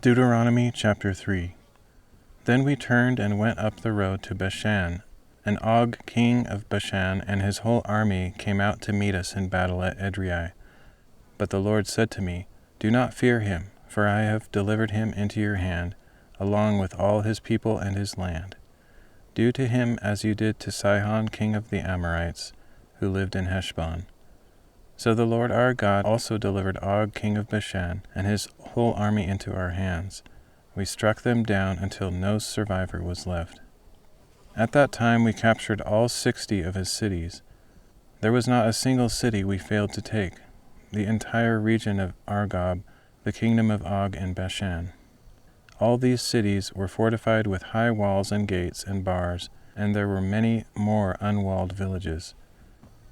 Deuteronomy chapter 3. Then we turned and went up the road to Bashan, and Og king of Bashan and his whole army came out to meet us in battle at Edrei. But the Lord said to me, Do not fear him, for I have delivered him into your hand, along with all his people and his land. Do to him as you did to Sihon king of the Amorites, who lived in Heshbon. So the Lord our God also delivered Og king of Bashan and his whole army into our hands. We struck them down until no survivor was left. At that time we captured all 60 of his cities. There was not a single city we failed to take, the entire region of Argob, the kingdom of Og and Bashan. All these cities were fortified with high walls and gates and bars, and there were many more unwalled villages.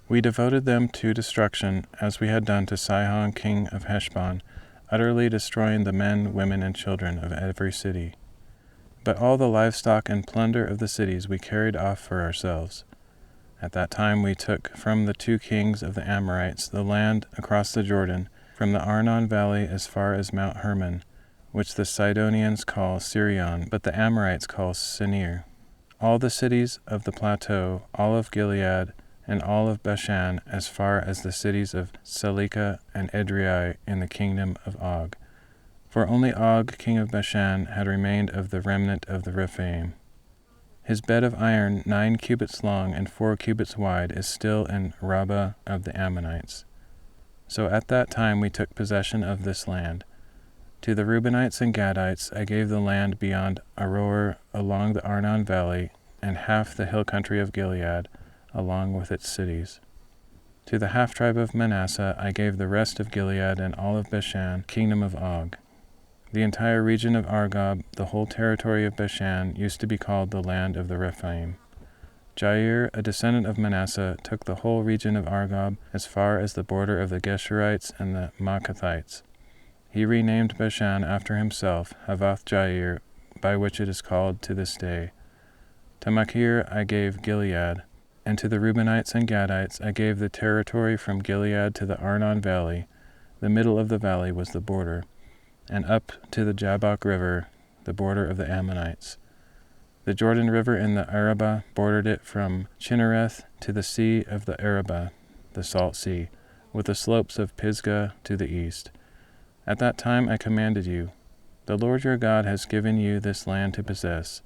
We devoted them to destruction, as we had done to Sihon king of Heshbon, utterly destroying the men, women, and children of every city. But all the livestock and plunder of the cities we carried off for ourselves. At that time we took from the 2 kings of the Amorites the land across the Jordan, from the Arnon valley as far as Mount Hermon, which the Sidonians call Sirion, but the Amorites call Senir, all the cities of the plateau, all of Gilead, and all of Bashan, as far as the cities of Salekah and Edrei in the kingdom of Og. For only Og king of Bashan had remained of the remnant of the Rephaim. His bed of iron 9 cubits long and 4 cubits wide is still in Rabbah of the Ammonites. So at that time we took possession of this land. To the Reubenites and Gadites I gave the land beyond Aroer along the Arnon valley, and half the hill country of Gilead, along with its cities. To the half-tribe of Manasseh I gave the rest of Gilead and all of Bashan, kingdom of Og. The entire region of Argob, the whole territory of Bashan, used to be called the land of the Rephaim. Jair, a descendant of Manasseh, took the whole region of Argob as far as the border of the Geshurites and the Maacathites. He renamed Bashan after himself, Havoth Jair, by which it is called to this day. To Machir I gave Gilead, and to the Reubenites and Gadites I gave the territory from Gilead to the Arnon valley. The middle of the valley was the border, and up to the Jabbok river, the border of the Ammonites. The Jordan river in the Arabah bordered it from Chinnereth to the sea of the Arabah, the salt sea, with the slopes of Pisgah to the east. At that time I commanded you, The Lord your God has given you this land to possess.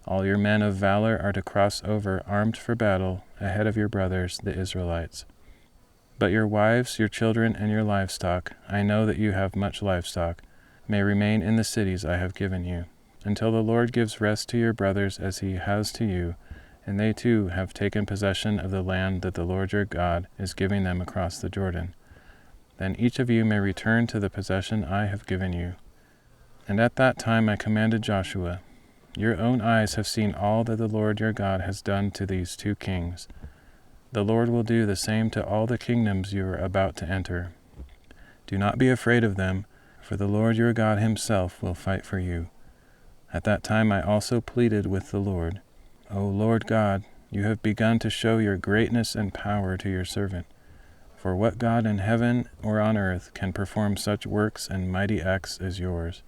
All your men of valor are to cross over armed for battle ahead of your brothers, the Israelites. But your wives, your children, and your livestock, I know that you have much livestock, may remain in the cities I have given you, until the Lord gives rest to your brothers as he has to you, and they too have taken possession of the land that the Lord your God is giving them across the Jordan. Then each of you may return to the possession I have given you. And at that time I commanded Joshua, Your own eyes have seen all that the Lord your God has done to these 2 kings. The Lord will do the same to all the kingdoms you are about to enter. Do not be afraid of them, for the Lord your God himself will fight for you. At that time I also pleaded with the Lord, O Lord God, you have begun to show your greatness and power to your servant. For what God in heaven or on earth can perform such works and mighty acts as yours?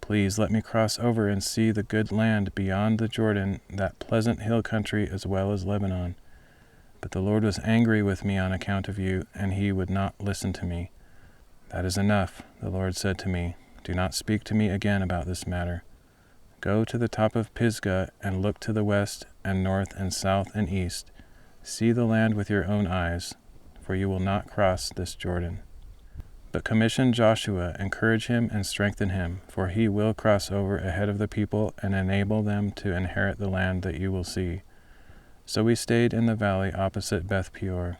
Please let me cross over and see the good land beyond the Jordan, that pleasant hill country as well as Lebanon. But the Lord was angry with me on account of you, and he would not listen to me. That is enough, the Lord said to me. Do not speak to me again about this matter. Go to the top of Pisgah and look to the west and north and south and east. See the land with your own eyes, for you will not cross this Jordan. But commission Joshua, encourage him and strengthen him, for he will cross over ahead of the people and enable them to inherit the land that you will see. So we stayed in the valley opposite Beth Peor.